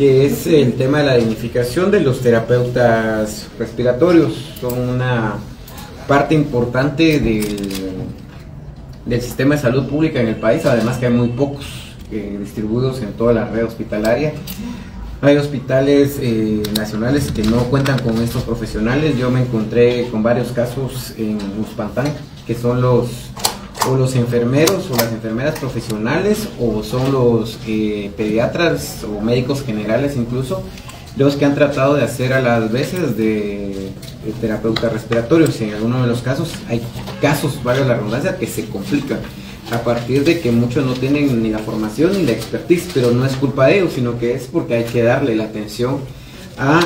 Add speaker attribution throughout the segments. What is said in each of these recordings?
Speaker 1: que es el tema de la dignificación de los terapeutas respiratorios. Son una parte importante del sistema de salud pública en el país, además que hay muy pocos distribuidos en toda la red hospitalaria. Hay hospitales nacionales que no cuentan con estos profesionales. Yo me encontré con varios casos en Uspantán, que son los enfermeros o las enfermeras profesionales, o son los pediatras o médicos generales incluso, los que han tratado de hacer a las veces de terapeutas respiratorios. En algunos de los casos hay casos, valga la redundancia, que se complican a partir de que muchos no tienen ni la formación ni la expertise, pero no es culpa de ellos, sino que es porque hay que darle la atención a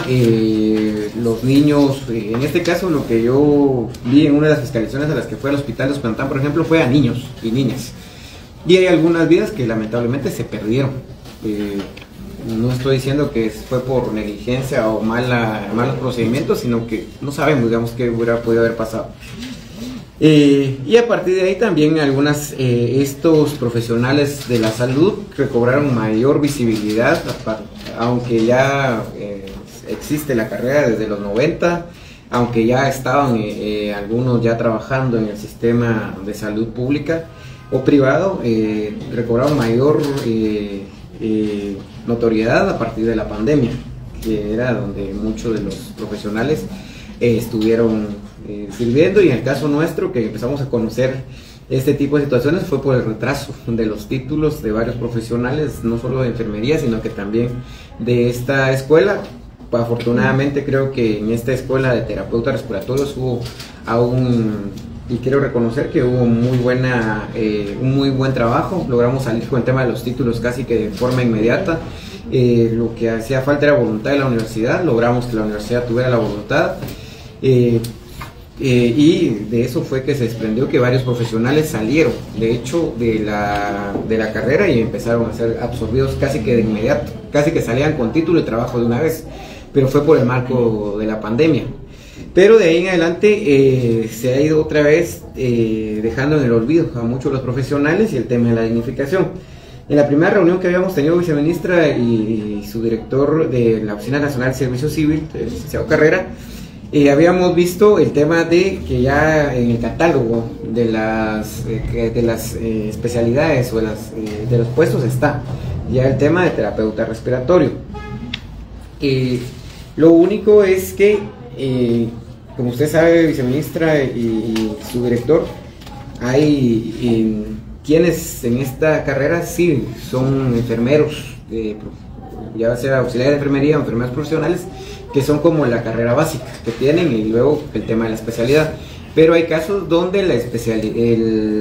Speaker 1: los niños. En este caso, lo que yo vi en una de las fiscalizaciones a las que fue al hospital de Uspantán, por ejemplo, fue a niños y niñas, y hay algunas vidas que lamentablemente se perdieron. No estoy diciendo que fue por negligencia o malos procedimientos, sino que no sabemos, digamos, qué hubiera podido haber pasado. Y a partir de ahí también estos profesionales de la salud recobraron mayor visibilidad, aunque ya existe la carrera desde los 90, aunque ya estaban algunos ya trabajando en el sistema de salud pública o privado, recobraron mayor notoriedad a partir de la pandemia, que era donde muchos de los profesionales estuvieron sirviendo. Y en el caso nuestro, que empezamos a conocer este tipo de situaciones, fue por el retraso de los títulos de varios profesionales, no solo de enfermería, sino que también de esta escuela. Afortunadamente creo que en esta escuela de terapeutas respiratorios hubo y quiero reconocer que hubo un muy buen trabajo. Logramos salir con el tema de los títulos casi que de forma inmediata. Lo que hacía falta era voluntad de la universidad, logramos que la universidad tuviera la voluntad, y de eso fue que se desprendió que varios profesionales salieron, de hecho, de la carrera, y empezaron a ser absorbidos casi que de inmediato, casi que salían con título y trabajo de una vez, pero fue por el marco de la pandemia. Pero de ahí en adelante se ha ido otra vez dejando en el olvido a muchos de los profesionales y el tema de la dignificación. En la primera reunión que habíamos tenido, viceministra y su director de la Oficina Nacional de Servicio Civil, el licenciado Carrera, habíamos visto el tema de que ya en el catálogo de las especialidades o de los puestos está ya el tema de terapeuta respiratorio. Lo único es que, como usted sabe, viceministra y su director, hay quienes en esta carrera sí son enfermeros, ya sea auxiliar de enfermería o enfermeros profesionales, que son como la carrera básica que tienen, y luego el tema de la especialidad. Pero hay casos donde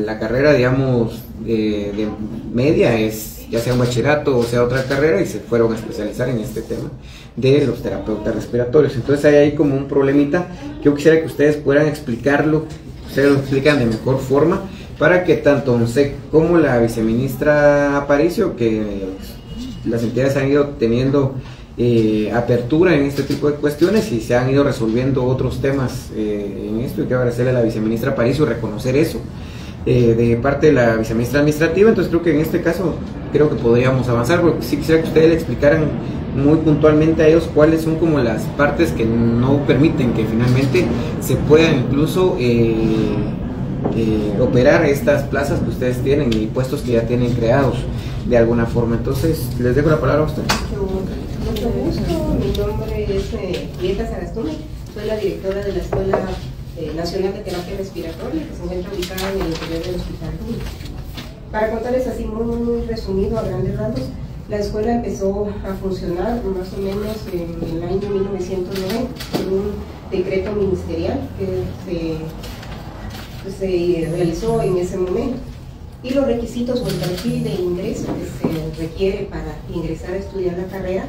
Speaker 1: la carrera, digamos, de media es ya sea un bachillerato o sea otra carrera, y se fueron a especializar en este tema de los terapeutas respiratorios. Entonces hay ahí como un problemita que yo quisiera que ustedes puedan explicarlo, ustedes lo explican de mejor forma, para que tanto ONSEC como la viceministra Aparicio, que las entidades han ido teniendo apertura en este tipo de cuestiones y se han ido resolviendo otros temas en esto, y quiero agradecerle a la viceministra Aparicio reconocer eso de parte de la viceministra administrativa. Entonces creo que en este caso creo que podríamos avanzar, porque sí quisiera que ustedes le explicaran muy puntualmente a ellos cuáles son como las partes que no permiten que finalmente se puedan incluso operar estas plazas que ustedes tienen y puestos que ya tienen creados de alguna forma. Entonces les dejo la palabra a ustedes.
Speaker 2: Mucho gusto, mi nombre es Dieta Sarastuni, soy la directora de la Escuela Nacional de Terapia Respiratoria, que se encuentra ubicada en el interior del Hospital Público. Para contarles así muy resumido, a grandes rasgos, la escuela empezó a funcionar más o menos en el año 1990 con un decreto ministerial que se realizó en ese momento, y los requisitos o el perfil de ingreso que se requiere para ingresar a estudiar la carrera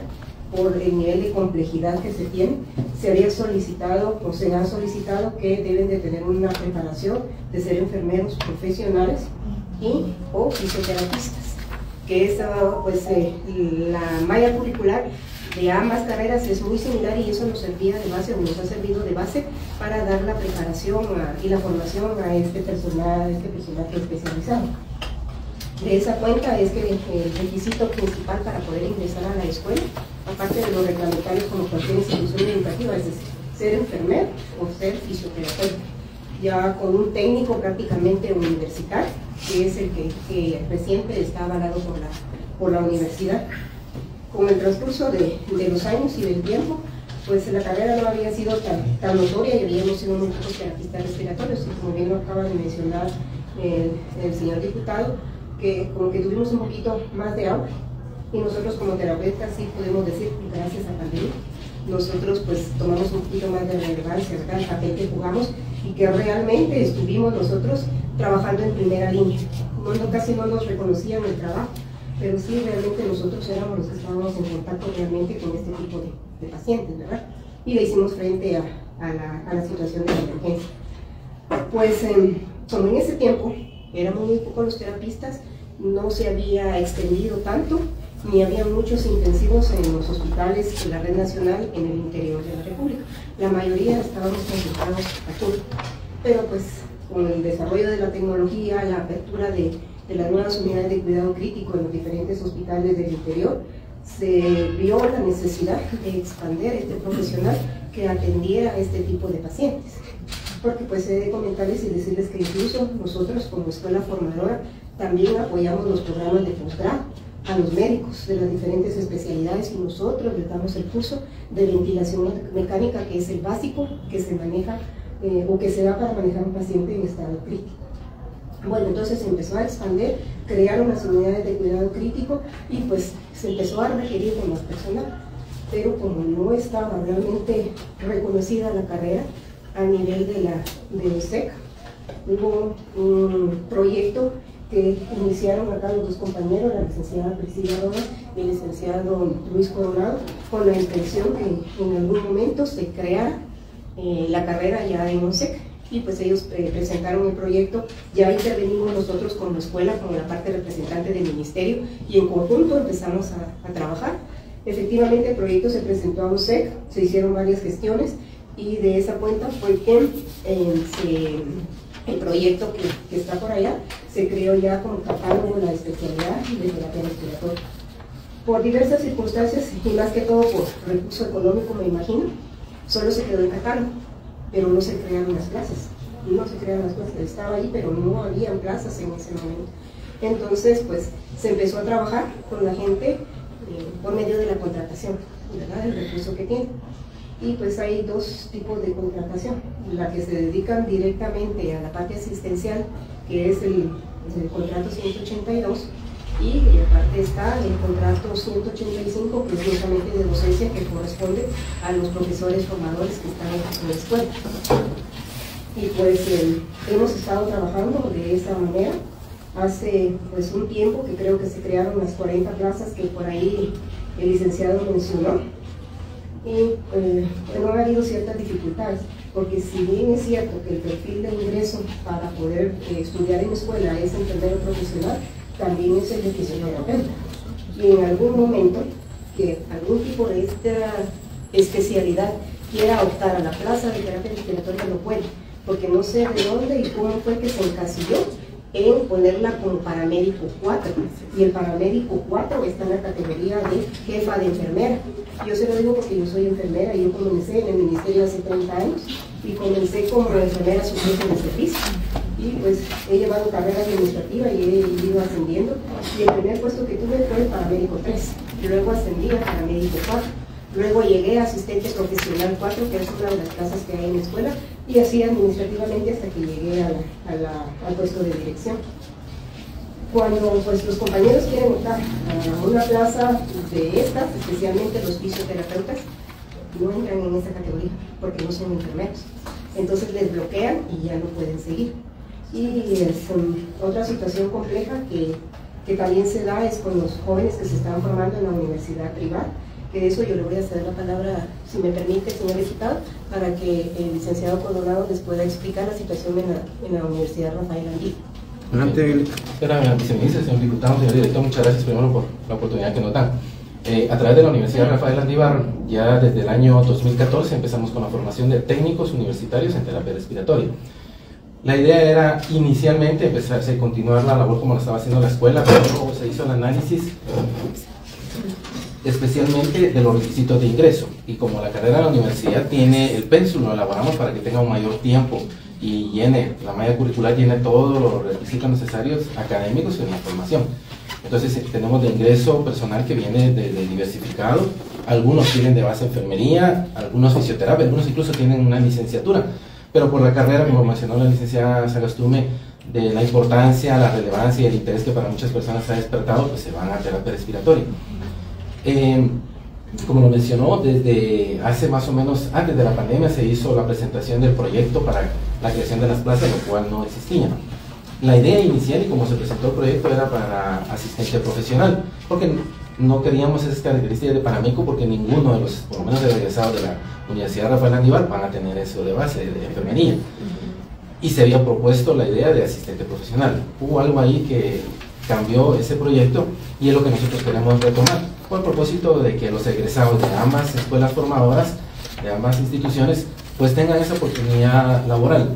Speaker 2: por el nivel de complejidad que se tiene, se había solicitado o se ha solicitado que deben de tener una preparación de ser enfermeros profesionales o fisioterapistas, que esa, pues, la malla curricular de ambas carreras es muy similar, y eso nos servía de base, o nos ha servido de base para dar la preparación y la formación a este personal especializado. De esa cuenta es que el requisito principal para poder ingresar a la escuela, aparte de los reglamentarios como cualquier institución educativa, es decir, ser enfermero o ser fisioterapeuta, ya con un técnico prácticamente universitario, que es el que reciente está avalado por la universidad. Con el transcurso de los años y del tiempo, pues la carrera no había sido tan notoria y habíamos sido muy pocos terapistas respiratorios, y como bien lo acaba de mencionar el señor diputado, que como que tuvimos un poquito más de auge, y nosotros como terapeutas sí podemos decir, gracias a la pandemia, nosotros pues tomamos un poquito más de relevancia, ¿verdad? El papel que jugamos y que realmente estuvimos nosotros trabajando en primera línea. Casi no nos reconocían el trabajo, pero sí realmente nosotros éramos los que estábamos en contacto realmente con este tipo de pacientes, ¿verdad? Y le hicimos frente a la situación de la emergencia. Pues como en ese tiempo éramos muy pocos los terapistas, no se había extendido tanto, ni había muchos intensivos en los hospitales de la red nacional en el interior de la República. La mayoría estábamos concentrados aquí, pero pues con el desarrollo de la tecnología, la apertura de las nuevas unidades de cuidado crítico en los diferentes hospitales del interior, se vio la necesidad de expandir este profesional que atendiera a este tipo de pacientes. Porque pues he de comentarles y decirles que incluso nosotros como escuela formadora también apoyamos los programas de posgrado a los médicos de las diferentes especialidades, y nosotros les damos el curso de ventilación mecánica, que es el básico que se maneja o que se da para manejar un paciente en estado crítico. Bueno, entonces se empezó a expandir, crearon las unidades de cuidado crítico y pues se empezó a requerir de más personal, pero como no estaba realmente reconocida la carrera a nivel de USEC, hubo un proyecto que iniciaron acá los dos compañeros, la licenciada Priscila Rodas y el licenciado Luis Coronado, con la intención que en algún momento se creara la carrera ya en USEC. Y pues ellos presentaron el proyecto, ya intervenimos nosotros como escuela, como la parte representante del ministerio, y en conjunto empezamos a trabajar. Efectivamente el proyecto se presentó a USEC, se hicieron varias gestiones, y de esa cuenta fue que el proyecto que está por allá se creó ya como catálogo de la especialidad de terapia respiratoria. Por diversas circunstancias, y más que todo por recurso económico, me imagino, solo se quedó en catálogo, pero no se crearon las clases. No se crearon las clases, estaba ahí, pero no había plazas en ese momento. Entonces, pues, se empezó a trabajar con la gente por medio de la contratación, ¿verdad? El recurso que tiene. Y pues hay dos tipos de contratación, la que se dedican directamente a la parte asistencial, que es el contrato 182, y aparte está el contrato 185, que es justamente de docencia, que corresponde a los profesores formadores que están en la escuela. Y pues hemos estado trabajando de esa manera. Hace pues un tiempo que creo que se crearon las 40 plazas que por ahí el licenciado mencionó. Y no ha habido ciertas dificultades, porque si bien es cierto que el perfil de ingreso para poder estudiar en escuela es enfermero profesional, también es el de fisioterapeuta. Y en algún momento que algún tipo de esta especialidad quiera optar a la plaza de terapia respiratoria, no puede, porque no sé de dónde y cómo fue que se encasilló en ponerla como paramédico 4, y el paramédico 4 está en la categoría de jefa de enfermera. Yo se lo digo porque yo soy enfermera y yo comencé en el ministerio hace 30 años y comencé como enfermera suplente de servicio, y pues he llevado carrera administrativa y he ido ascendiendo, y el primer puesto que tuve fue el paramédico 3, luego ascendí a paramédico 4, luego llegué a asistente profesional 4, que es una de las plazas que hay en la escuela, y así administrativamente hasta que llegué al puesto de dirección. Cuando pues, los compañeros quieren optar a una plaza de estas, especialmente los fisioterapeutas, no entran en esa categoría porque no son enfermeros. Entonces les bloquean y ya no pueden seguir. Y es otra situación compleja que también se da es con los jóvenes que se están formando en la universidad privada, que de eso yo le voy a ceder la palabra, si me permite, señor diputado, para que el licenciado Coronado les pueda explicar la situación en la Universidad Rafael Andívar.
Speaker 3: Señora viceministra, señor diputado, señor director, muchas gracias primero por la oportunidad que nos dan. A través de la Universidad Rafael Andívar, ya desde el año 2014 empezamos con la formación de técnicos universitarios en terapia respiratoria. La idea era inicialmente empezarse a continuar la labor como lo estaba haciendo la escuela, pero luego se hizo el análisis especialmente de los requisitos de ingreso, y como la carrera de la universidad tiene el pénsul, lo elaboramos para que tenga un mayor tiempo y llene, la malla curricular llene todos los requisitos necesarios académicos en la formación. Entonces tenemos de ingreso personal que viene de diversificado, algunos tienen de base enfermería, algunos fisioterapia, algunos incluso tienen una licenciatura, pero por la carrera, como mencionó la licenciada Sagastume, de la importancia, la relevancia y el interés que para muchas personas ha despertado, pues se van a terapia respiratoria. Como lo mencionó, desde hace más o menos, antes de la pandemia, se hizo la presentación del proyecto para la creación de las plazas, lo cual no existía. La idea inicial y como se presentó el proyecto era para asistente profesional, porque no queríamos esas características de paramédico, porque ninguno de los, por lo menos de egresados de la Universidad Rafael Landívar, van a tener eso de base, de enfermería. Y se había propuesto la idea de asistente profesional. Hubo algo ahí que cambió ese proyecto y es lo que nosotros queremos retomar, con el propósito de que los egresados de ambas escuelas formadoras, de ambas instituciones, pues tengan esa oportunidad laboral.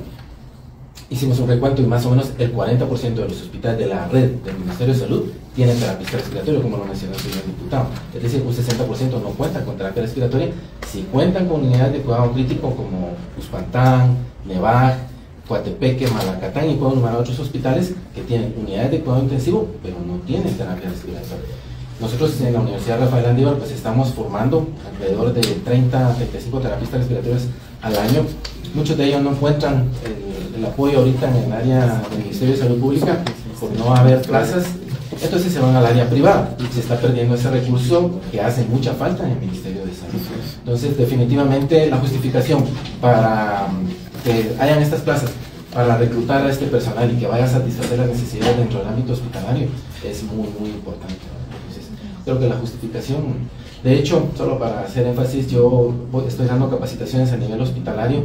Speaker 3: Hicimos un recuento y más o menos el 40% de los hospitales de la red del Ministerio de Salud tienen terapista respiratorio, como lo mencionó el señor diputado. Es decir, un 60% no cuentan con terapia respiratoria. Si cuentan con unidades de cuidado crítico como Uspantán, Nevaj, Coatepeque, Malacatán, y puedo enumerar otros hospitales que tienen unidades de cuidado intensivo, pero no tienen terapia respiratoria. Nosotros en la Universidad Rafael Landívar pues estamos formando alrededor de 30 a 35 terapistas respiratorios al año. Muchos de ellos no encuentran el apoyo ahorita en el área del Ministerio de Salud Pública por no haber plazas, entonces se van al área privada y se está perdiendo ese recurso que hace mucha falta en el Ministerio de Salud. Entonces definitivamente la justificación para que hayan estas plazas para reclutar a este personal y que vaya a satisfacer las necesidades dentro del ámbito hospitalario es muy importante. Entonces, creo que la justificación, de hecho, solo para hacer énfasis, yo estoy dando capacitaciones a nivel hospitalario.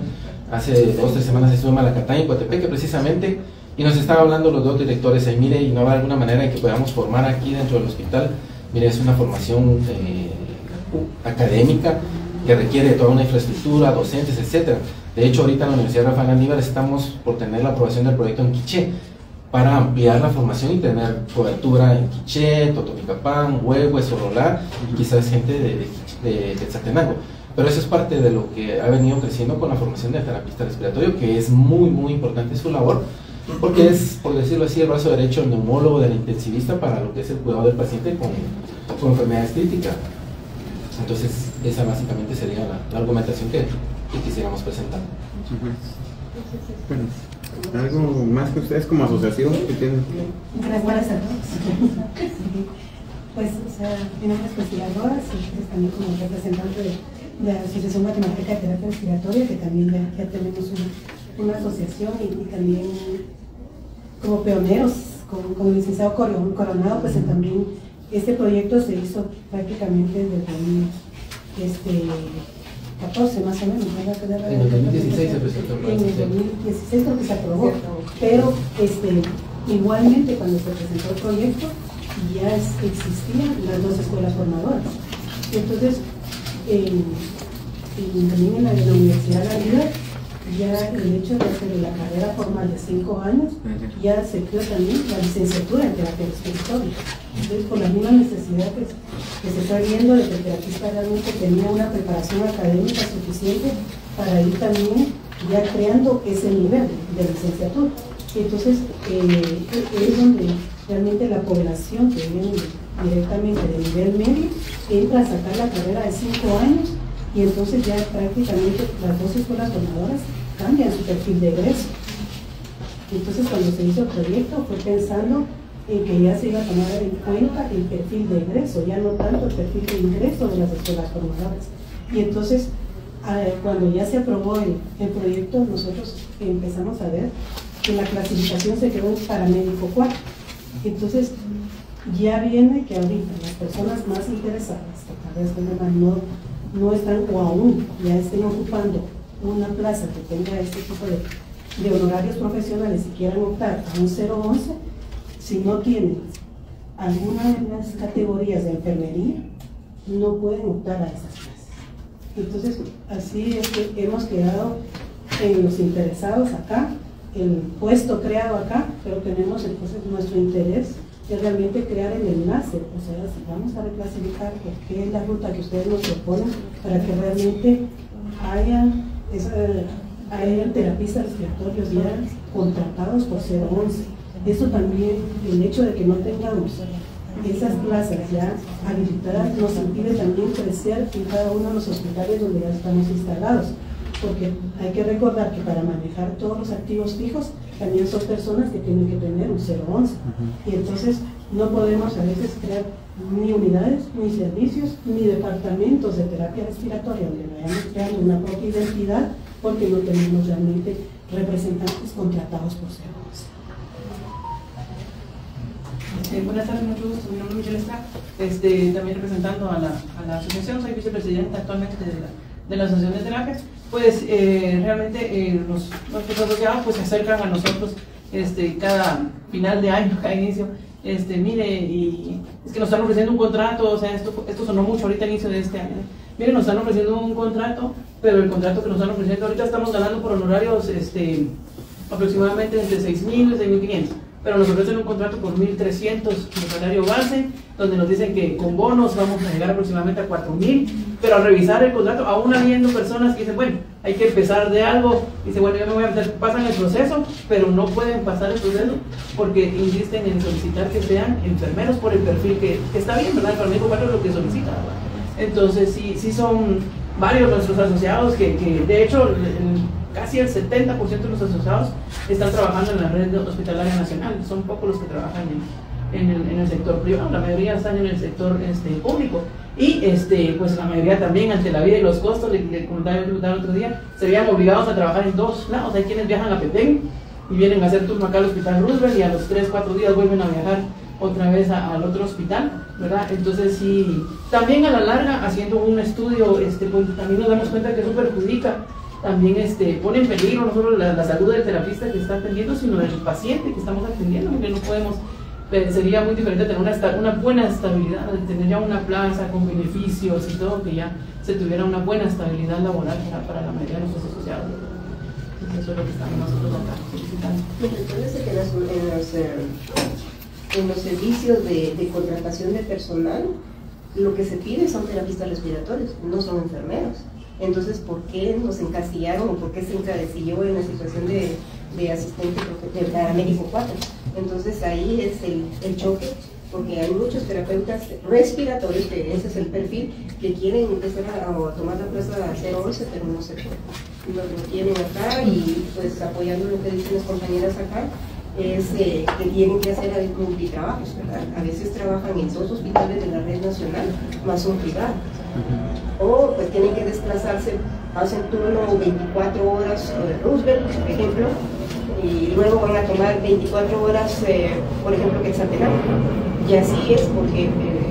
Speaker 3: Hace 2 o 3 semanas estuve en Malacatán y Coatepeque precisamente, y nos estaban hablando los 2 directores ahí, mire, y no habrá alguna manera en que podamos formar aquí dentro del hospital. Mire, es una formación académica que requiere toda una infraestructura, docentes, etcétera. De hecho, ahorita en la Universidad Rafael Landívar estamos por tener la aprobación del proyecto en Quiché para ampliar la formación y tener cobertura en Quiché, Totonicapán, Huehue, Sololá y quizás gente de Quetzaltenango. Pero eso es parte de lo que ha venido creciendo con la formación del terapista respiratorio, que es muy importante su labor, porque es, por decirlo así, el brazo derecho del neumólogo, del intensivista para lo que es el cuidado del paciente con enfermedades críticas. Entonces, esa básicamente sería la argumentación que quisiéramos presentar.
Speaker 1: Bueno, ¿algo más que ustedes como asociación que tienen?
Speaker 4: Buenas a todos. Pues, o sea, tenemos investigadoras y también como representante de la Asociación Matemática de Terapia Respiratoria, que también ya tenemos una asociación y también como pioneros con el licenciado Coronado, pues también este proyecto se hizo prácticamente desde el 14 más o menos, ¿verdad?
Speaker 3: En el 2016 se presentó el plan.
Speaker 4: En el 2016 creo que se aprobó, pero igualmente cuando se presentó el proyecto ya existían las 2 escuelas formadoras. Entonces, también en la Universidad de la Vida, ya el hecho de hacer la carrera formal de 5 años, ya se creó también la licenciatura en terapia respiratoria. Entonces, por la misma necesidad que se está viendo de que el terapista realmente tenía una preparación académica suficiente para ir también ya creando ese nivel de licenciatura. Entonces, es donde realmente la población que viene directamente de nivel medio entra a sacar la carrera de 5 años y entonces ya prácticamente las 2 escuelas formadoras cambian su perfil de egreso. Entonces, cuando se hizo el proyecto fue pensando en que ya se iba a tomar en cuenta el perfil de egreso, ya no tanto el perfil de ingreso de las escuelas formadoras. Y entonces, cuando ya se aprobó el proyecto, nosotros empezamos a ver que la clasificación se quedó en paramédico 4. Entonces, ya viene que ahorita las personas más interesadas, que tal vez no están o aún ya estén ocupando una plaza que tenga este tipo de honorarios profesionales y quieran optar a un 011, si no tienen alguna de las categorías de enfermería, no pueden optar a esas plazas. Entonces, así es que hemos quedado en los interesados acá, el puesto creado acá, pero tenemos entonces nuestro interés es realmente crear el enlace, o sea, si vamos a reclasificar, qué es la ruta que ustedes nos proponen para que realmente haya terapistas respiratorios ya contratados por 011. Eso también, el hecho de que no tengamos esas plazas ya habilitadas nos impide también crecer en cada uno de los hospitales donde ya estamos instalados, porque hay que recordar que para manejar todos los activos fijos también son personas que tienen que tener un 011 y entonces no podemos a veces crear ni unidades, ni servicios, ni departamentos de terapia respiratoria donde vayamos creando una propia identidad porque no tenemos realmente representantes contratados por 011.
Speaker 5: Buenas tardes, mucho gusto. Mi nombre es Michelle Estrada, también representando a la asociación, soy vicepresidenta actualmente de la Asociación de Terapias. Pues realmente nuestros asociados pues, se acercan a nosotros cada final de año, cada inicio. Mire, y es que nos están ofreciendo un contrato, o sea, esto sonó mucho ahorita al inicio de este año. Mire, nos están ofreciendo un contrato, pero el contrato que nos están ofreciendo ahorita estamos ganando por honorarios aproximadamente entre 6.000 y 6.500. Pero nos ofrecen un contrato por 1.300 de salario base, donde nos dicen que con bonos vamos a llegar aproximadamente a 4.000, pero al revisar el contrato, aún habiendo personas que dicen, bueno, hay que empezar de algo, dice, bueno, yo me voy a meter, pasan el proceso, pero no pueden pasar el proceso porque insisten en solicitar que sean enfermeros por el perfil que está bien, ¿verdad? El paramédico 4 es lo que solicita, ¿verdad? Entonces, sí son varios nuestros asociados que de hecho, casi el 70% de los asociados están trabajando en la red hospitalaria nacional. Son pocos los que trabajan en el sector privado, la mayoría están en el sector público. Y pues la mayoría también, ante la vida y los costos, le comentaba el otro día, se veían obligados a trabajar en dos lados. Hay quienes viajan a Petén y vienen a hacer turno acá al Hospital Roosevelt y a los 3-4 días vuelven a viajar otra vez al otro hospital, ¿verdad? Entonces sí, también a la larga, haciendo un estudio, pues también nos damos cuenta que eso perjudica, también pone en peligro no solo la salud del terapista que está atendiendo, sino del paciente que estamos atendiendo, porque no podemos, sería muy diferente tener una buena estabilidad, tener ya una plaza con beneficios y todo, que ya se tuviera una buena estabilidad laboral para la mayoría de nuestros asociados. Entonces eso es lo que estamos nosotros acá solicitando.
Speaker 2: Entonces, en los servicios de contratación de personal, lo que se pide son terapistas respiratorios, no son enfermeros. Entonces, ¿por qué nos encasillaron o por qué se encasilló en la situación de asistente de paramédico 4? Entonces ahí es el choque, porque hay muchos terapeutas respiratorios, que ese es el perfil, que quieren empezar a tomar la plaza 011, pero no se puede. No lo tienen acá y pues apoyando lo que dicen las compañeras acá, es que tienen que hacer multitrabajos, ¿verdad? A veces trabajan en 2 hospitales de la red nacional, más un privado. O pues tienen que desplazarse, hacen turno 24 horas Roosevelt, por ejemplo, y luego van a tomar 24 horas, por ejemplo, Quetzaltenango. Y así es porque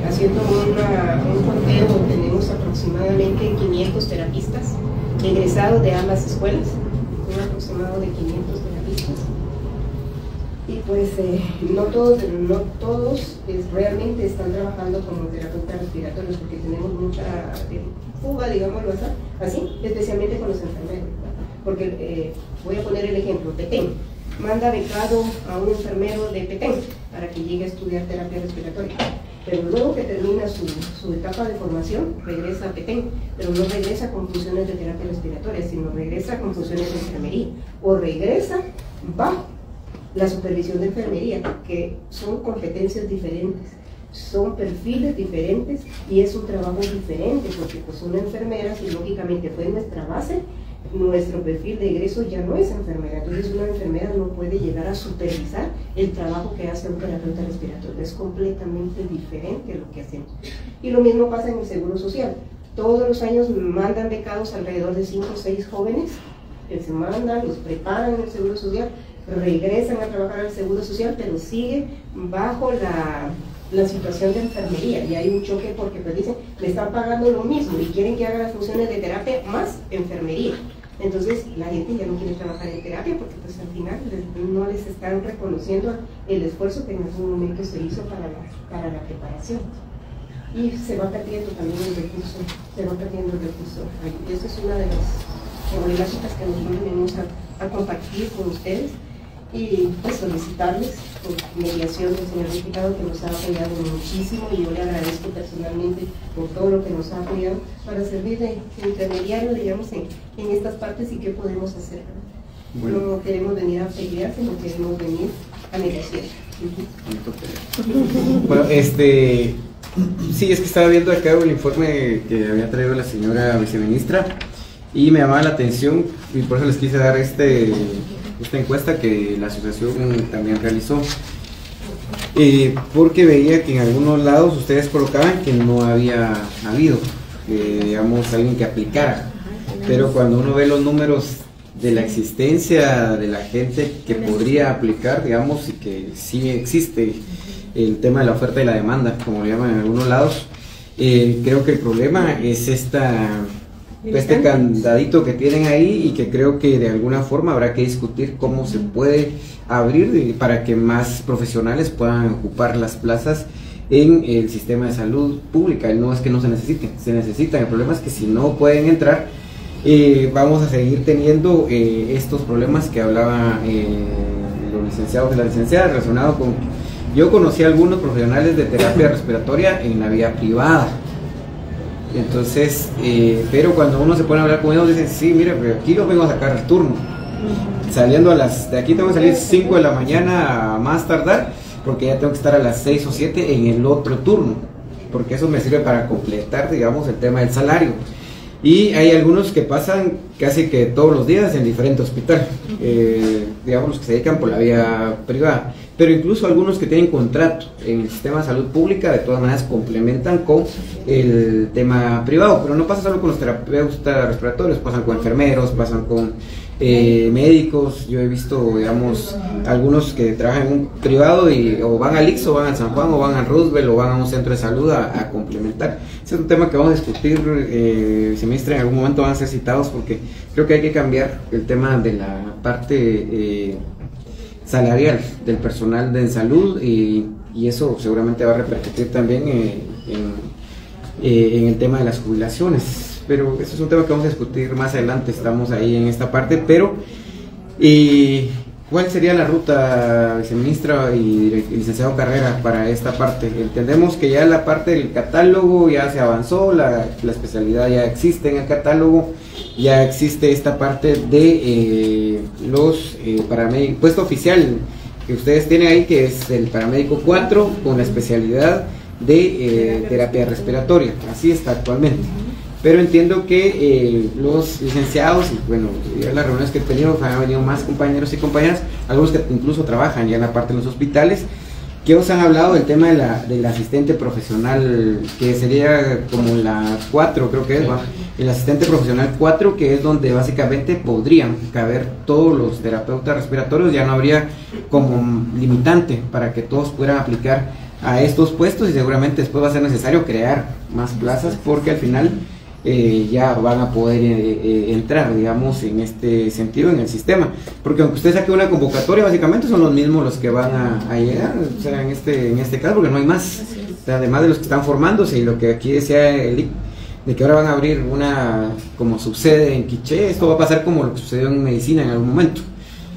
Speaker 2: haciendo un conteo tenemos aproximadamente 500 terapistas egresados de ambas escuelas, un aproximado de 500 terapistas. Y pues no todos realmente están trabajando como terapeutas respiratorios, porque tenemos mucha fuga, digámoslo así, especialmente con los enfermeros. Porque voy a poner el ejemplo, Petén manda becado a un enfermero de Petén para que llegue a estudiar terapia respiratoria, pero luego que termina su etapa de formación regresa a Petén, pero no regresa con funciones de terapia respiratoria, sino regresa con funciones de enfermería, o regresa bajo la supervisión de enfermería, que son competencias diferentes, son perfiles diferentes y es un trabajo diferente, porque pues una enfermera, si lógicamente fue nuestra base, nuestro perfil de egreso ya no es enfermera, entonces una enfermera no puede llegar a supervisar el trabajo que hace un terapeuta respiratorio, es completamente diferente lo que hacemos. Y lo mismo pasa en el Seguro Social, todos los años mandan becados alrededor de 5 o 6 jóvenes, que se mandan, los preparan en el Seguro Social, regresan a trabajar al Seguro Social, pero siguen bajo la situación de enfermería, y hay un choque porque pues dicen, le están pagando lo mismo y quieren que haga las funciones de terapia más enfermería. Entonces la gente ya no quiere trabajar en terapia porque pues al final no les están reconociendo el esfuerzo que en algún momento se hizo para la preparación. Y se va perdiendo también el recurso, Y eso es una de las problemáticas que nosotros venimos a compartir con ustedes, y pues solicitarles por mediación del señor diputado, que nos ha apoyado muchísimo, y yo le agradezco personalmente por todo lo que nos ha apoyado para servir de intermediario, digamos, en estas partes y qué podemos hacer. Bueno. No queremos venir a pelear, sino queremos venir a negociar.
Speaker 1: Bueno, sí, es que estaba viendo acá el informe que había traído la señora viceministra y me llamaba la atención, y por eso les quise dar esta encuesta que la asociación también realizó, porque veía que en algunos lados ustedes colocaban que no había habido, digamos, alguien que aplicara, pero cuando uno ve los números de la existencia de la gente que podría aplicar, digamos, y que sí existe el tema de la oferta y la demanda, como lo llaman en algunos lados, creo que el problema es este candadito que tienen ahí, y que creo que de alguna forma habrá que discutir cómo se puede abrir para que más profesionales puedan ocupar las plazas en el sistema de salud pública. No es que no se necesiten, se necesitan. El problema es que si no pueden entrar, vamos a seguir teniendo estos problemas que hablaba los licenciados de la licenciada, relacionado con... Yo conocí a algunos profesionales de terapia respiratoria en la vía privada. Entonces, pero cuando uno se pone a hablar con ellos, dicen, sí, mire, pero aquí lo vengo a sacar al turno. Saliendo de aquí tengo que salir 5 de la mañana a más tardar, porque ya tengo que estar a las 6 o 7 en el otro turno, porque eso me sirve para completar, digamos, el tema del salario. Y hay algunos que pasan casi que todos los días en diferente hospital, digamos, los que se dedican por la vía privada, pero incluso algunos que tienen contrato en el sistema de salud pública, de todas maneras complementan con el tema privado. Pero no pasa solo con los terapeutas respiratorios, pasan con enfermeros, pasan con médicos. Yo he visto, digamos, algunos que trabajan en un privado y o van al IX, o van al San Juan, o van al Roosevelt, o van a un centro de salud a complementar. Ese es un tema que vamos a discutir, viceministra, en algún momento van a ser citados, porque creo que hay que cambiar el tema de la parte salarial del personal de salud, y eso seguramente va a repercutir también en el tema de las jubilaciones. Pero eso es un tema que vamos a discutir más adelante, estamos ahí en esta parte. Pero ¿cuál sería la ruta, viceministra y licenciado Carrera, para esta parte? Entendemos que ya la parte del catálogo ya se avanzó, la especialidad ya existe en el catálogo, ya existe esta parte de los paramédicos, puesto oficial que ustedes tienen ahí, que es el paramédico 4 con la especialidad de terapia respiratoria, así está actualmente. Pero entiendo que los licenciados, y bueno, ya las reuniones que he tenido, han venido más compañeros y compañeras, algunos que incluso trabajan ya en la parte de los hospitales, que os han hablado del tema del asistente profesional, que sería como la 4, creo que es, ¿va? El asistente profesional 4, que es donde básicamente podrían caber todos los terapeutas respiratorios, ya no habría como limitante para que todos puedan aplicar a estos puestos, y seguramente después va a ser necesario crear más plazas, porque al final ya van a poder entrar, digamos, en este sentido en el sistema, porque aunque usted saque una convocatoria, básicamente son los mismos los que van a llegar, o sea, en este caso, porque no hay más, o sea, además de los que están formándose. Y lo que aquí decía el IC, de que ahora van a abrir una como subsede en Quiché, esto va a pasar como lo que sucedió en medicina en algún momento,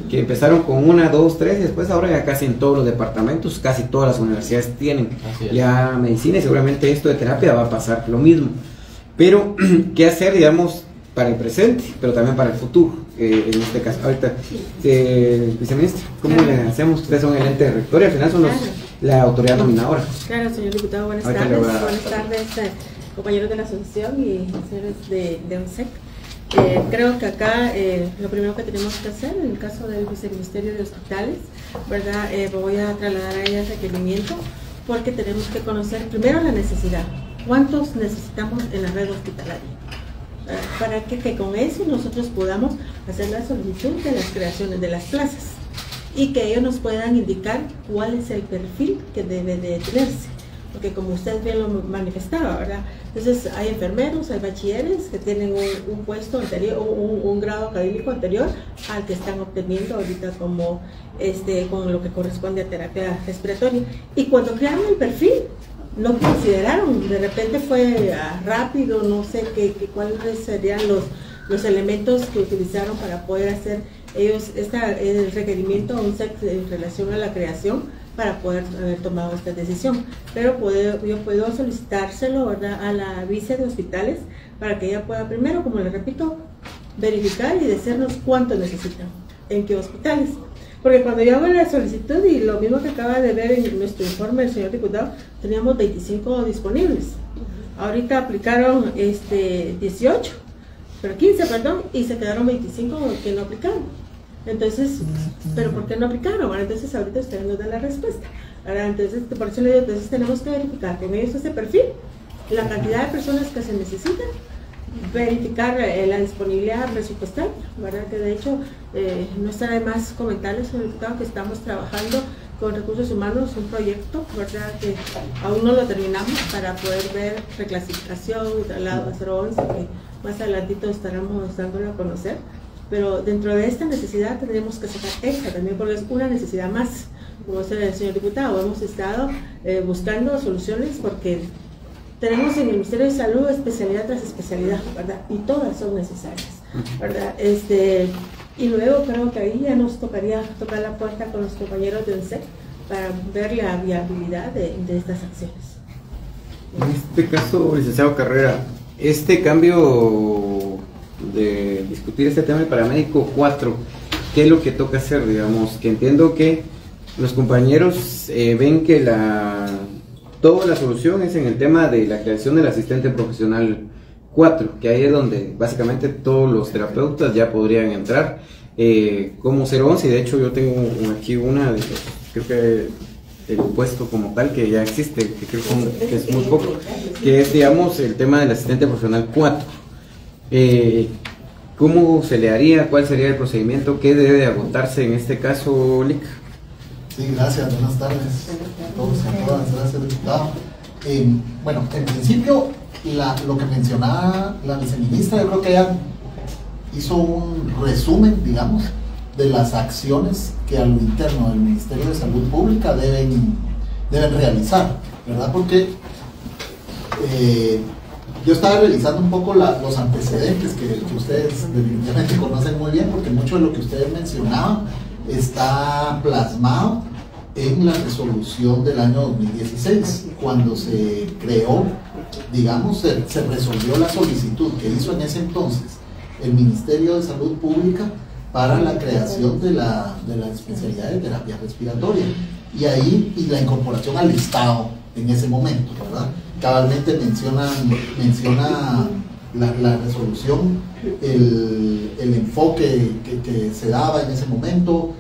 Speaker 1: que empezaron con 1, 2, 3, y después ahora ya casi en todos los departamentos, casi todas las universidades tienen ya medicina, y seguramente esto de terapia va a pasar lo mismo. Pero, ¿qué hacer, digamos, para el presente, pero también para el futuro? En este caso, ahorita, viceministra, ¿cómo le hacemos? Ustedes son el ente rector y al final son la autoridad nominadora.
Speaker 6: Claro, señor diputado, buenas tardes. Buenas tardes, compañeros de la asociación y señores de ONSEC. Creo que acá lo primero que tenemos que hacer, en el caso del Viceministerio de Hospitales, ¿verdad? Voy a trasladar a ella el requerimiento, porque tenemos que conocer primero la necesidad. ¿Cuántos necesitamos en la red hospitalaria? Para que con eso nosotros podamos hacer la solicitud de las creaciones de las plazas, y que ellos nos puedan indicar cuál es el perfil que debe de tenerse. Porque como usted bien lo manifestaba, ¿verdad? Entonces hay enfermeros, hay bachilleres que tienen un puesto anterior, un grado académico anterior al que están obteniendo ahorita como con lo que corresponde a terapia respiratoria. Y cuando crearon el perfil, no consideraron, de repente fue rápido, no sé cuáles serían los elementos que utilizaron para poder hacer ellos, el requerimiento a UNSEC en relación a la creación para poder haber tomado esta decisión. Pero yo puedo solicitárselo, ¿verdad?, a la vice de hospitales para que ella pueda primero, como les repito, verificar y decirnos cuánto necesitan, en qué hospitales. Porque cuando yo hago la solicitud, y lo mismo que acaba de ver en nuestro informe el señor diputado, teníamos 25 disponibles. Ahorita aplicaron 18, pero 15, perdón, y se quedaron 25 que no aplicaron. Entonces, ¿pero por qué no aplicaron? Bueno, entonces ahorita ustedes nos dan la respuesta. Ahora, entonces, por eso le digo, entonces tenemos que verificar con ellos ese perfil, la cantidad de personas que se necesitan, verificar la disponibilidad presupuestal, ¿verdad? Que de hecho no está de más comentarles, señor diputado, que estamos trabajando con recursos humanos un proyecto, ¿verdad?, que aún no lo terminamos, para poder ver reclasificación y traslado a 011, que más adelantito estaremos dándolo a conocer. Pero dentro de esta necesidad tendremos que sacar esta también, porque es una necesidad más. Como dice el señor diputado, hemos estado buscando soluciones, porque tenemos en el Ministerio de Salud especialidad tras especialidad, ¿verdad? Y todas son necesarias, ¿verdad? Y luego creo que ahí ya nos tocaría tocar la puerta con los compañeros de UNSEC para ver la viabilidad de estas acciones.
Speaker 1: En este caso, licenciado Carrera, este cambio de discutir este tema de paramédico 4, ¿qué es lo que toca hacer? Digamos, que entiendo que los compañeros ven que toda la solución es en el tema de la creación del asistente profesional 4, que ahí es donde básicamente todos los terapeutas ya podrían entrar como 011, y de hecho yo tengo aquí creo que el puesto como tal que ya existe, que creo que es muy poco, que es, digamos, el tema del asistente profesional 4. ¿Cómo se le haría? ¿Cuál sería el procedimiento? ¿Qué debe agotarse en este caso, Lic?
Speaker 7: Sí, gracias, buenas tardes a todos y a todas, gracias, diputado. Bueno, en principio, lo que mencionaba la viceministra, yo creo que ella hizo un resumen, digamos, de las acciones que a lo interno del Ministerio de Salud Pública deben realizar, ¿verdad? Porque yo estaba revisando un poco los antecedentes que ustedes definitivamente conocen muy bien, porque mucho de lo que ustedes mencionaban está plasmado en la resolución del año 2016, cuando se creó, digamos, se resolvió la solicitud que hizo en ese entonces el Ministerio de Salud Pública para la creación de la especialidad de terapia respiratoria, y la incorporación al listado en ese momento, ¿verdad? Cabalmente menciona la resolución, el enfoque que se daba en ese momento,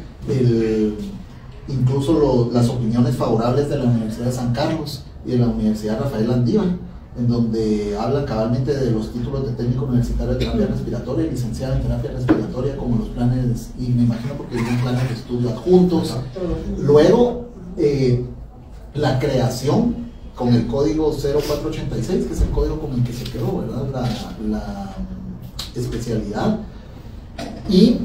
Speaker 7: incluso las opiniones favorables de la Universidad de San Carlos y de la Universidad Rafael Andívar, en donde hablan cabalmente de los títulos de técnico universitario de terapia respiratoria y licenciado en terapia respiratoria, como los planes, y me imagino porque hay planes de estudio adjuntos. Luego, la creación con el código 0486, que es el código con el que se creó, ¿verdad?, la especialidad. Y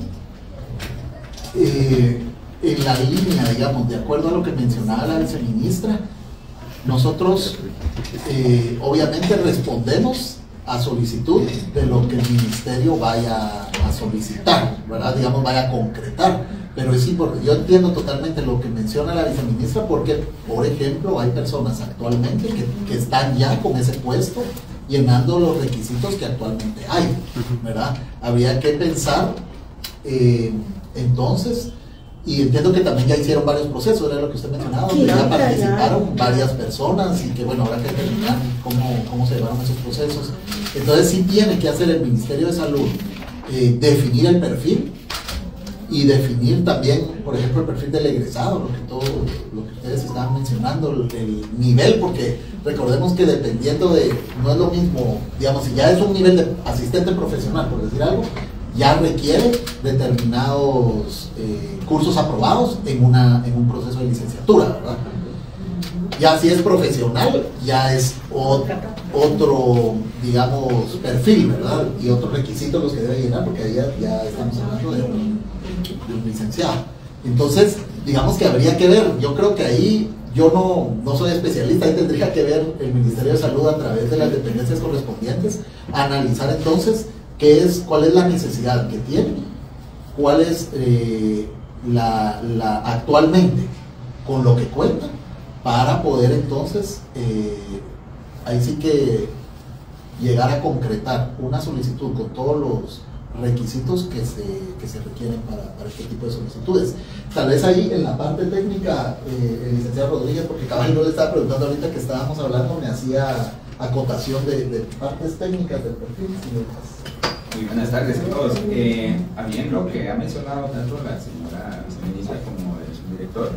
Speaker 7: en la línea, digamos, de acuerdo a lo que mencionaba la viceministra, nosotros obviamente respondemos a solicitud de lo que el ministerio vaya a solicitar, ¿verdad? Digamos, vaya a concretar. Pero es importante, yo entiendo totalmente lo que menciona la viceministra, porque, por ejemplo, hay personas actualmente que están ya con ese puesto llenando los requisitos que actualmente hay, ¿verdad? Habría que pensar entonces, y entiendo que también ya hicieron varios procesos, era lo que usted mencionaba, donde ya participaron varias personas, y que bueno, habrá que determinar cómo se llevaron esos procesos. Entonces sí tiene que hacer el Ministerio de Salud, definir el perfil, y definir también, por ejemplo, el perfil del egresado, lo que ustedes estaban mencionando, el nivel, porque recordemos que dependiendo no es lo mismo, digamos, si ya es un nivel de asistente profesional, por decir algo, ya requiere determinados cursos aprobados en un proceso de licenciatura, ¿verdad? Ya si es profesional, ya es otro, digamos, perfil, ¿verdad? Y otros requisitos los que debe llenar, porque ahí ya estamos hablando de un licenciado. Entonces, digamos que habría que ver, yo creo que ahí, yo no soy especialista, ahí tendría que ver el Ministerio de Salud a través de las dependencias correspondientes, analizar entonces cuál es la necesidad que tiene, cuál es actualmente con lo que cuentan, para poder entonces ahí sí que llegar a concretar una solicitud con todos los requisitos que se requieren para este tipo de solicitudes. Tal vez ahí en la parte técnica, el licenciado Rodríguez, porque cabal no le estaba preguntando ahorita que estábamos hablando, me hacía acotación de partes técnicas del perfil.
Speaker 8: Muy buenas tardes a todos. A bien lo que ha mencionado tanto la señora viceministra como el subdirector,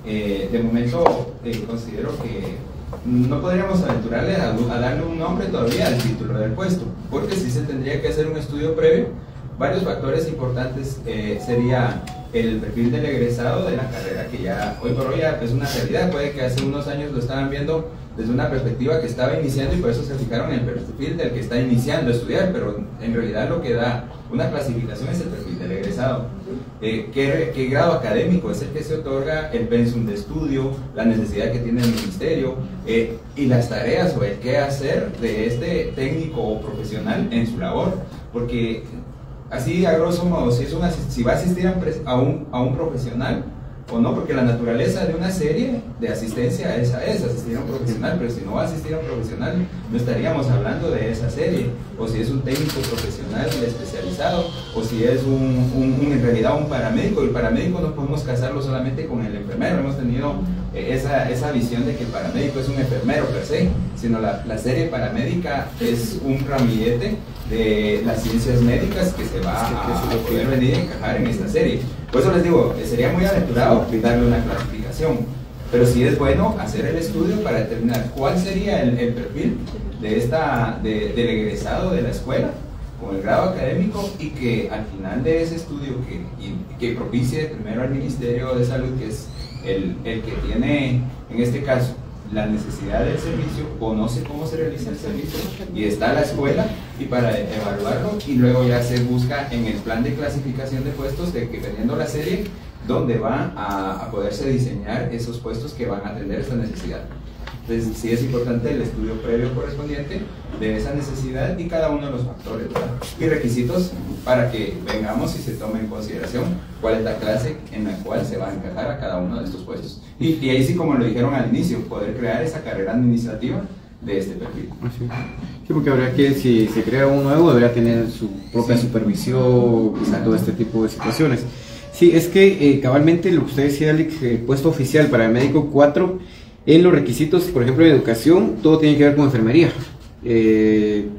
Speaker 8: de momento considero que no podríamos aventurarle a darle un nombre todavía al título del puesto, porque sí se tendría que hacer un estudio previo. Varios factores importantes sería el perfil del egresado de la carrera, que ya hoy por hoy ya es una realidad. Puede que hace unos años lo estaban viendo desde una perspectiva que estaba iniciando y por eso se fijaron en el perfil del que está iniciando a estudiar, pero en realidad lo que da una clasificación es el perfil del egresado. ¿Qué grado académico es el que se otorga, el pensum de estudio, la necesidad que tiene el ministerio y las tareas o el qué hacer de este técnico o profesional en su labor? Porque así a grosso modo, si va a asistir a un profesional o no, porque la naturaleza de una serie de asistencia es asistir a un profesional, pero si no va a asistir a un profesional no estaríamos hablando de esa serie, o si es un técnico profesional especializado, o si es en realidad un paramédico. El paramédico no podemos casarlo solamente con el enfermero. Hemos tenido esa visión de que el paramédico es un enfermero per se, sino la serie paramédica es un ramillete de las ciencias médicas que se va a poder venir a encajar en esta serie. Por eso les digo, sería muy aventurado darle una clasificación, pero sí es bueno hacer el estudio para determinar cuál sería el perfil del egresado de la escuela con el grado académico, y que al final de ese estudio que propicie primero al Ministerio de Salud, que es el que tiene en este caso la necesidad del servicio, conoce cómo se realiza el servicio y está la escuela, y para evaluarlo, y luego ya se busca en el plan de clasificación de puestos, de que dependiendo la serie, donde va a poderse diseñar esos puestos que van a atender esta necesidad. Entonces sí es importante el estudio previo correspondiente de esa necesidad y cada uno de los factores, ¿verdad? Y requisitos para que vengamos y se tome en consideración cuál es la clase en la cual se va a encajar a cada uno de estos puestos. Y ahí sí, como lo dijeron al inicio, poder crear esa carrera administrativa de este perfil.
Speaker 1: Sí, porque habría que, si se crea uno nuevo, debería tener su propia supervisión, todo este tipo de situaciones. Sí, es que cabalmente lo que usted decía, Alex, el puesto oficial para el médico 4, en los requisitos, por ejemplo, de educación, todo tiene que ver con enfermería.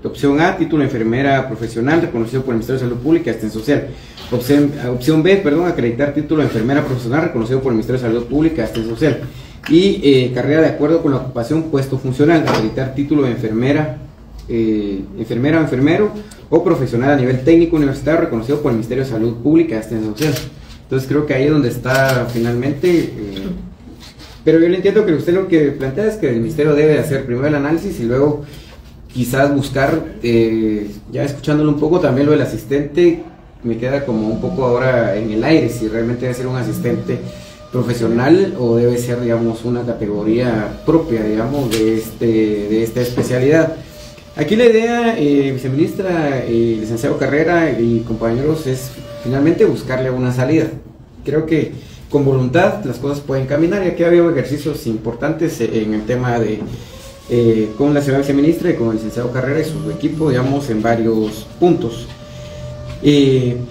Speaker 1: Opción A, título de enfermera profesional reconocido por el Ministerio de Salud Pública y Asistencia Social. Opción B, acreditar título de enfermera profesional reconocido por el Ministerio de Salud Pública y Asistencia Social. Y carrera de acuerdo con la ocupación, puesto funcional, acreditar título de enfermera o enfermero o profesional a nivel técnico universitario reconocido por el Ministerio de Salud Pública y Asistencia Social. Entonces creo que ahí es donde está finalmente... pero yo le entiendo que usted lo que plantea es que el Ministerio debe hacer primero el análisis y luego quizás buscar, ya escuchándolo un poco, también lo del asistente me queda como un poco ahora en el aire, si realmente debe ser un asistente profesional o debe ser, digamos, una categoría propia, digamos, de esta especialidad. Aquí la idea, viceministra, licenciado Carrera y compañeros, es finalmente buscarle una salida. Creo que con voluntad las cosas pueden caminar, y aquí había ejercicios importantes en el tema de con la señora viceministra y con el licenciado Carrera y su equipo, digamos, en varios puntos.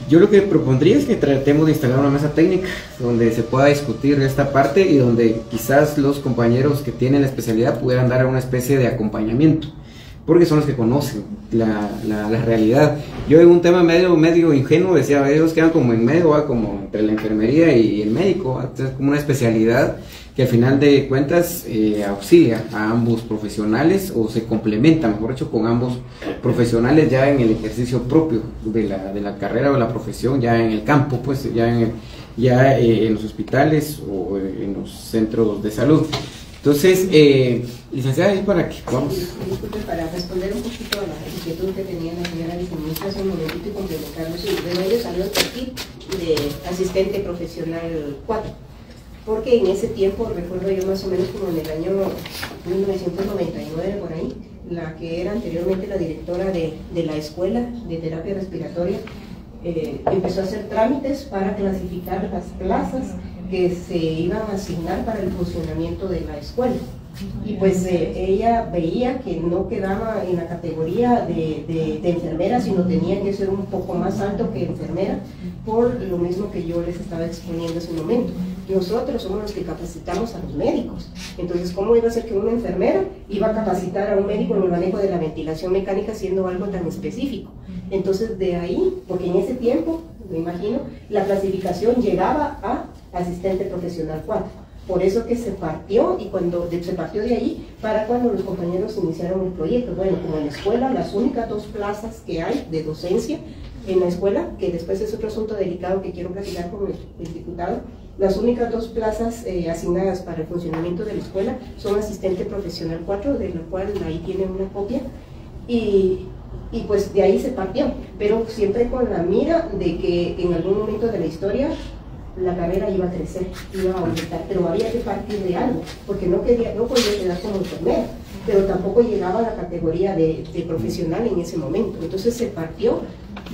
Speaker 1: Yo lo que propondría es que tratemos de instalar una mesa técnica donde se pueda discutir esta parte y donde quizás los compañeros que tienen la especialidad pudieran dar una especie de acompañamiento, porque son los que conocen la realidad. Yo en un tema medio ingenuo decía, ellos quedan como en medio, como entre la enfermería y el médico, es como una especialidad que al final de cuentas auxilia a ambos profesionales, o se complementa, mejor dicho, con ambos profesionales ya en el ejercicio propio de la carrera o la profesión, ya en el campo, pues ya en los hospitales o en los centros de salud. Entonces, licenciada, para que vamos.
Speaker 2: Disculpe, para responder un poquito a la inquietud que tenía la señora viceministra hace un momentito y complementarlo, sí, de ellos salió el perfil de asistente profesional 4. Porque en ese tiempo, recuerdo yo más o menos como en el año 1999 por ahí, la que era anteriormente la directora de la escuela de terapia respiratoria, empezó a hacer trámites para clasificar las plazas que se iban a asignar para el funcionamiento de la escuela. Y pues ella veía que no quedaba en la categoría de enfermera, sino tenía que ser un poco más alto que enfermera, por lo mismo que yo les estaba exponiendo en ese momento. Nosotros somos los que capacitamos a los médicos, entonces ¿cómo iba a ser que una enfermera iba a capacitar a un médico en el manejo de la ventilación mecánica siendo algo tan específico? Entonces de ahí, porque en ese tiempo, me imagino, la clasificación llegaba a asistente profesional 4. Por eso que se partió, y cuando se partió de ahí, para cuando los compañeros iniciaron el proyecto. Bueno, como en la escuela, las únicas 2 plazas que hay de docencia en la escuela, que después es otro asunto delicado que quiero platicar con el diputado, las únicas 2 plazas asignadas para el funcionamiento de la escuela son asistente profesional 4, de la cual ahí tienen una copia, y pues de ahí se partió, pero siempre con la mira de que en algún momento de la historia la carrera iba a crecer, iba a aumentar, pero había que partir de algo, porque no podía quedar como enfermera, pero tampoco llegaba a la categoría de profesional en ese momento. Entonces se partió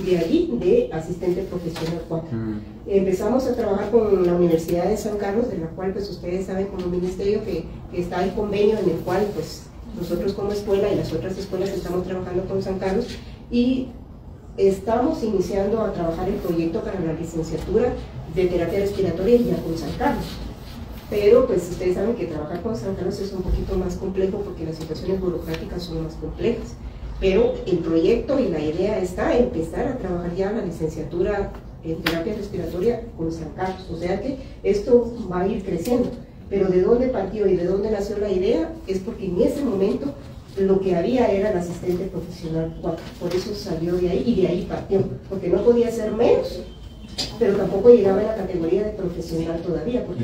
Speaker 2: de allí, de asistente profesional 4. Empezamos a trabajar con la Universidad de San Carlos, de la cual pues ustedes saben como ministerio que está el convenio en el cual pues nosotros como escuela y las otras escuelas estamos trabajando con San Carlos, y estamos iniciando a trabajar el proyecto para la licenciatura de terapia respiratoria ya con San Carlos. Pero pues ustedes saben que trabajar con San Carlos es un poquito más complejo porque las situaciones burocráticas son más complejas. Pero el proyecto y la idea está empezar a trabajar ya la licenciatura en terapia respiratoria con San Carlos. O sea que esto va a ir creciendo. Pero de dónde partió y de dónde nació la idea es porque en ese momento lo que había era el asistente profesional 4, por eso salió de ahí y de ahí partió, porque no podía ser menos, pero tampoco llegaba a la categoría de profesional todavía, porque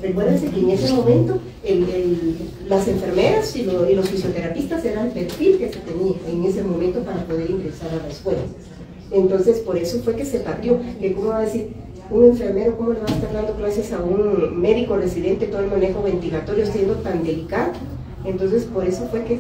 Speaker 2: recuérdense que en ese momento las enfermeras y los fisioterapistas eran el perfil que se tenía en ese momento para poder ingresar a la escuela. Entonces por eso fue que se partió, que cómo va a decir un enfermero, cómo le va a estar dando clases a un médico residente todo el manejo ventilatorio siendo tan delicado. Entonces, por eso fue que,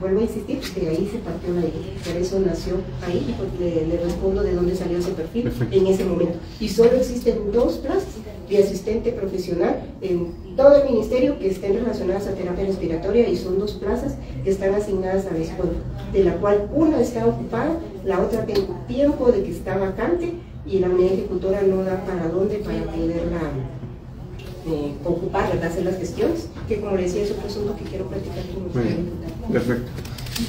Speaker 2: vuelvo a insistir, de ahí se partió la idea, por eso nació ahí, y pues le respondo de dónde salió ese perfil. Perfecto. En ese momento. Y solo existen 2 plazas de asistente profesional en todo el ministerio que estén relacionadas a terapia respiratoria, y son 2 plazas que están asignadas a la escuela, de la cual una está ocupada, la otra tiene tiempo de que está vacante, y la unidad ejecutora no da para dónde para poderla ocupar, ¿verdad? Hacer las gestiones, que como les decía es otro asunto que quiero platicar con ustedes.
Speaker 1: Perfecto.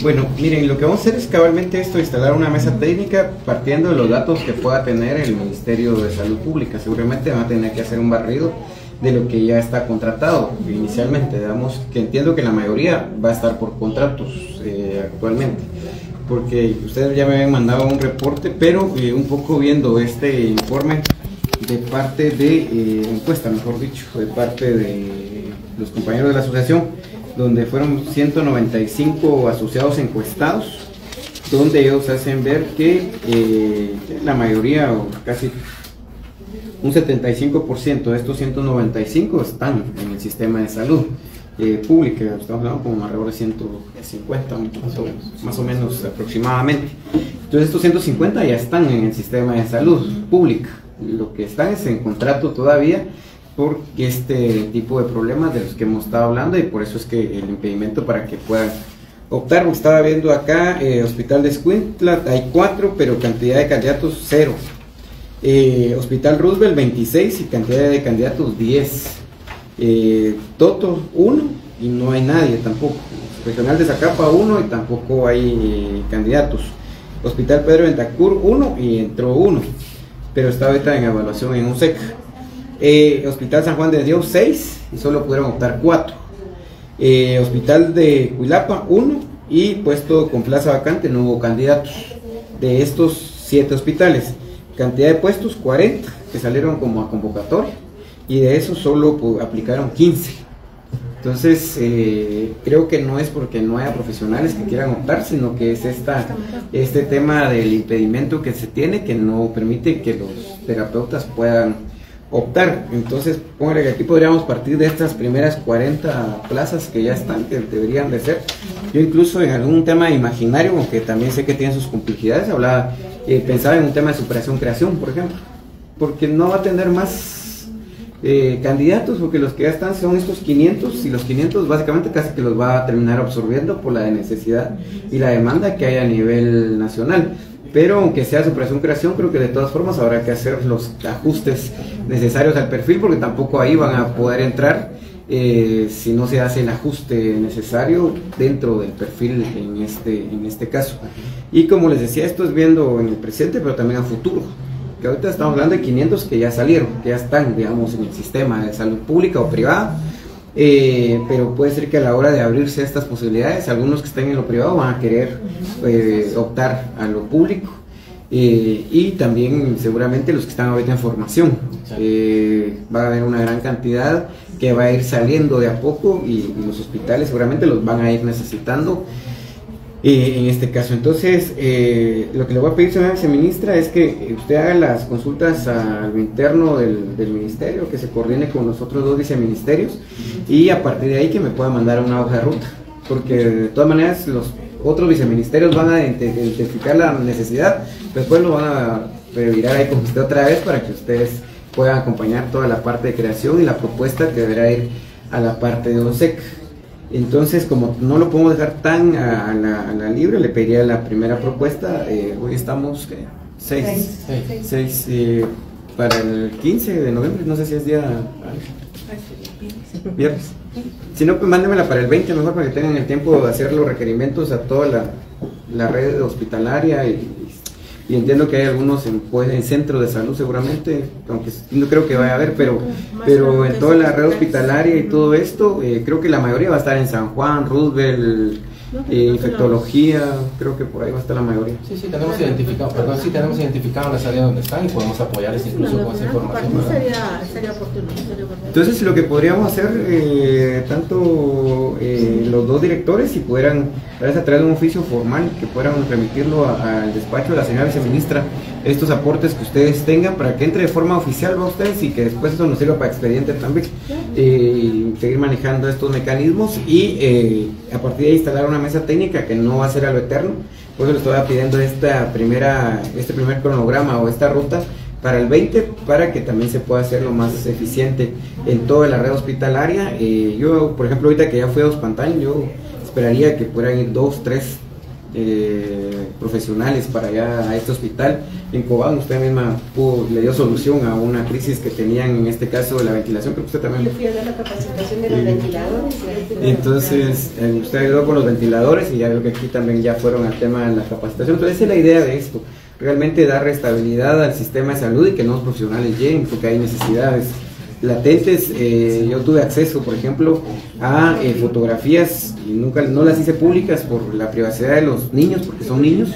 Speaker 1: Bueno, miren, lo que vamos a hacer es cabalmente esto, instalar una mesa técnica partiendo de los datos que pueda tener el Ministerio de Salud Pública. Seguramente van a tener que hacer un barrido de lo que ya está contratado inicialmente, digamos, que entiendo que la mayoría va a estar por contratos actualmente, porque ustedes ya me habían mandado un reporte, pero un poco viendo este informe de parte de encuesta, mejor dicho, de parte de los compañeros de la asociación, donde fueron 195 asociados encuestados, donde ellos hacen ver que la mayoría, o casi un 75% de estos 195 están en el sistema de salud pública, estamos hablando como alrededor de 150, más o menos aproximadamente. Entonces estos 150 ya están en el sistema de salud pública. Lo que están es en contrato todavía por este tipo de problemas de los que hemos estado hablando, y por eso es que el impedimento para que puedan optar. Estaba viendo acá, Hospital de Escuintla hay 4, pero cantidad de candidatos 0. Hospital Roosevelt 26 y cantidad de candidatos 10. Toto 1 y no hay nadie tampoco. Regional de Zacapa 1 y tampoco hay candidatos. Hospital Pedro Ventacur 1 y entró 1, pero está ahorita en evaluación en USEC. Hospital San Juan de Dios 6 y solo pudieron optar 4. Hospital de Cuilapa 1 y puesto con plaza vacante, no hubo candidatos. De estos 7 hospitales, cantidad de puestos 40 que salieron como a convocatoria, y de esos solo aplicaron 15. Entonces creo que no es porque no haya profesionales que quieran optar, sino que es este tema del impedimento que se tiene, que no permite que los terapeutas puedan optar. Entonces póngale que aquí podríamos partir de estas primeras 40 plazas que ya están, que deberían de ser. Yo incluso en algún tema imaginario, aunque también sé que tiene sus complejidades, hablaba pensaba en un tema de superación-creación, por ejemplo, porque no va a tener más candidatos, porque los que ya están son estos 500, y los 500 básicamente casi que los va a terminar absorbiendo por la necesidad y la demanda que hay a nivel nacional. Pero aunque sea superación-creación, creo que de todas formas habrá que hacer los ajustes necesarios al perfil, porque tampoco ahí van a poder entrar si no se hace el ajuste necesario dentro del perfil en este caso. Y como les decía, esto es viendo en el presente, pero también a futuro, que ahorita estamos hablando de 500 que ya salieron, que ya están, digamos, en el sistema de salud pública o privada, pero puede ser que a la hora de abrirse estas posibilidades, algunos que estén en lo privado van a querer optar a lo público, y también seguramente los que están ahorita en formación. Va a haber una gran cantidad que va a ir saliendo de a poco, y los hospitales seguramente los van a ir necesitando en este caso. Entonces, lo que le voy a pedir, señora viceministra, es que usted haga las consultas a lo interno del ministerio, que se coordine con los otros 2 viceministerios, y a partir de ahí que me pueda mandar una hoja de ruta, porque de todas maneras los otros viceministerios van a identificar la necesidad, después lo van a revirar ahí con usted otra vez para que ustedes puedan acompañar toda la parte de creación y la propuesta que deberá ir a la parte de ONSEC. Entonces, como no lo podemos dejar tan a la libre, le pediría la primera propuesta. Hoy estamos 6 para el 15 de noviembre, no sé si es día viernes. Si no, pues mándemela para el 20 mejor, para que tengan el tiempo de hacer los requerimientos a toda la red hospitalaria, y entiendo que hay algunos en centros de salud seguramente, aunque no creo que vaya a haber, pero en toda la red hospitalaria y todo esto, creo que la mayoría va a estar en San Juan, Roosevelt, infectología, creo que por ahí va a estar la mayoría.
Speaker 3: Sí, tenemos identificado las áreas donde están y podemos apoyarles incluso con esa información.
Speaker 6: Sería oportuno.
Speaker 1: Entonces, lo que podríamos hacer, tanto los 2 directores, si pudieran, a través de un oficio formal, que puedan remitirlo al despacho de la señora viceministra, estos aportes que ustedes tengan, para que entre de forma oficial a ustedes, y que después eso nos sirva para expediente también, seguir manejando estos mecanismos, y a partir de ahí instalar una mesa técnica que no va a ser a lo eterno. Por eso les estaba pidiendo este primer cronograma o esta ruta para el 20, para que también se pueda hacer lo más eficiente en toda la red hospitalaria. Yo, por ejemplo, ahorita que ya fui a Ospantaño, yo esperaría que puedan ir 2, 3 profesionales para allá a este hospital. En Cobán usted misma le dio solución a una crisis que tenían, en este caso de la ventilación, pero usted también...
Speaker 2: Yo fui a dar la capacitación de los ventiladores.
Speaker 1: Entonces, usted ayudó con los ventiladores, y ya veo que aquí también ya fueron al tema de la capacitación. Entonces, esa es la idea de esto, realmente dar estabilidad al sistema de salud y que los profesionales lleguen, porque hay necesidades latentes. Yo tuve acceso, por ejemplo, a fotografías, y no las hice públicas por la privacidad de los niños, porque son niños,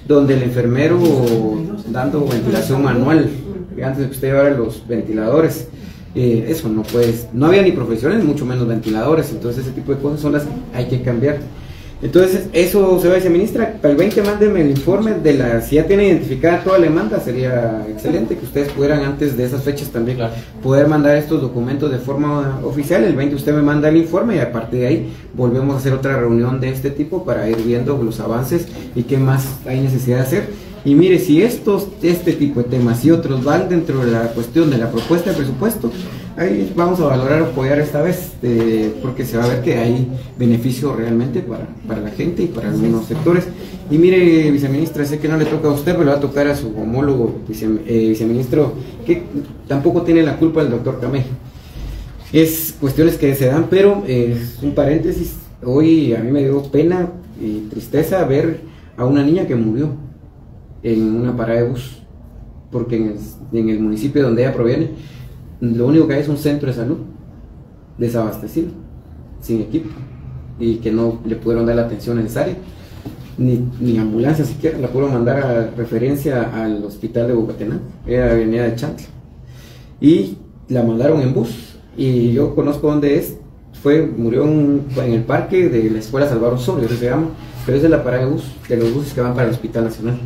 Speaker 1: donde el enfermero dando ventilación manual, antes de que usted llevara los ventiladores, eso no había ni profesionales, mucho menos ventiladores. Entonces ese tipo de cosas son las que hay que cambiar. Entonces, eso se va a viceministra. Para el 20 mándenme el informe si ya tiene identificada toda la demanda, sería excelente que ustedes pudieran antes de esas fechas también poder mandar estos documentos de forma oficial. El 20 usted me manda el informe, y a partir de ahí volvemos a hacer otra reunión de este tipo para ir viendo los avances y qué más hay necesidad de hacer. Y mire, si este tipo de temas y otros van dentro de la cuestión de la propuesta de presupuesto, ahí vamos a valorar apoyar esta vez, porque se va a ver que hay beneficio realmente para la gente y para algunos sectores. Y mire, viceministra, sé que no le toca a usted, pero le va a tocar a su homólogo viceministro, que tampoco tiene la culpa el doctor Camé. Es cuestiones que se dan, pero un paréntesis, hoy a mí me dio pena y tristeza ver a una niña que murió en una parada de bus, porque en el municipio donde ella proviene, lo único que hay es un centro de salud desabastecido, sin equipo, y que no le pudieron dar la atención necesaria, ni ambulancia siquiera, la pudieron mandar a referencia al hospital de Bocatenango, ella venía de Chantla, y la mandaron en bus, y yo conozco dónde es, murió en el parque de la escuela Salvador Osorio, eso se llama, pero es de la parada de bus, de los buses que van para el Hospital Nacional,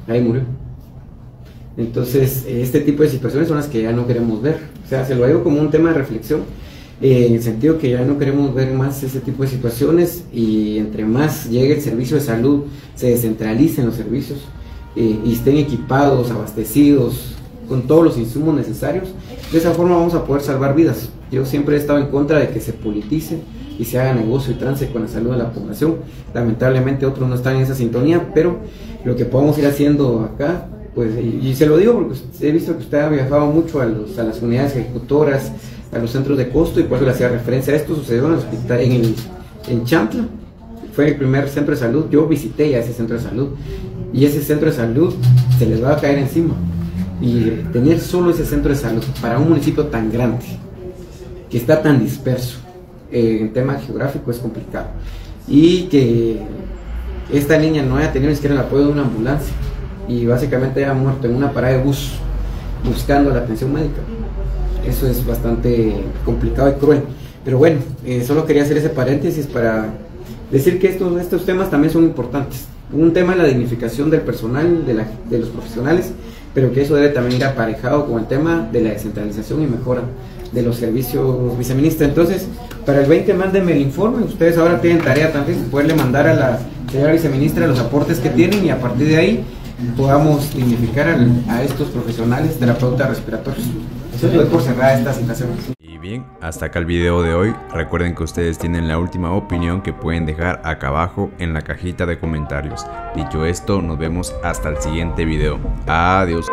Speaker 1: ahí murió. Entonces, este tipo de situaciones son las que ya no queremos ver. O sea, se lo digo como un tema de reflexión, en el sentido que ya no queremos ver más ese tipo de situaciones, y entre más llegue el servicio de salud, se descentralicen los servicios, y estén equipados, abastecidos con todos los insumos necesarios. De esa forma vamos a poder salvar vidas. Yo siempre he estado en contra de que se politice y se haga negocio y trance con la salud de la población. Lamentablemente otros no están en esa sintonía, pero lo que podemos ir haciendo acá, pues, y se lo digo porque he visto que usted ha viajado mucho a las unidades ejecutoras, a los centros de costo, y por eso le hacía referencia a esto. Sucedió en el hospital, en Chantla, fue el primer centro de salud. Yo visité ya ese centro de salud, y ese centro de salud se les va a caer encima. Y tener solo ese centro de salud para un municipio tan grande, que está tan disperso en tema geográfico, es complicado. Y que esta niña no haya tenido ni siquiera el apoyo de una ambulancia y básicamente haya muerto en una parada de bus buscando la atención médica, eso es bastante complicado y cruel. Pero bueno, solo quería hacer ese paréntesis para decir que estos temas también son importantes. Un tema es la dignificación del personal, de los profesionales, pero que eso debe también ir aparejado con el tema de la descentralización y mejora de los servicios, viceministra. Entonces, para el 20 mándeme el informe. Ustedes ahora tienen tarea también de poderle mandar a la señora viceministra los aportes que tienen, y a partir de ahí podamos dignificar a estos profesionales terapeutas respiratorios. Eso es por cerrar esta situación.
Speaker 9: Y bien, hasta acá el video de hoy. Recuerden que ustedes tienen la última opinión que pueden dejar acá abajo en la cajita de comentarios. Dicho esto, nos vemos hasta el siguiente video. Adiós.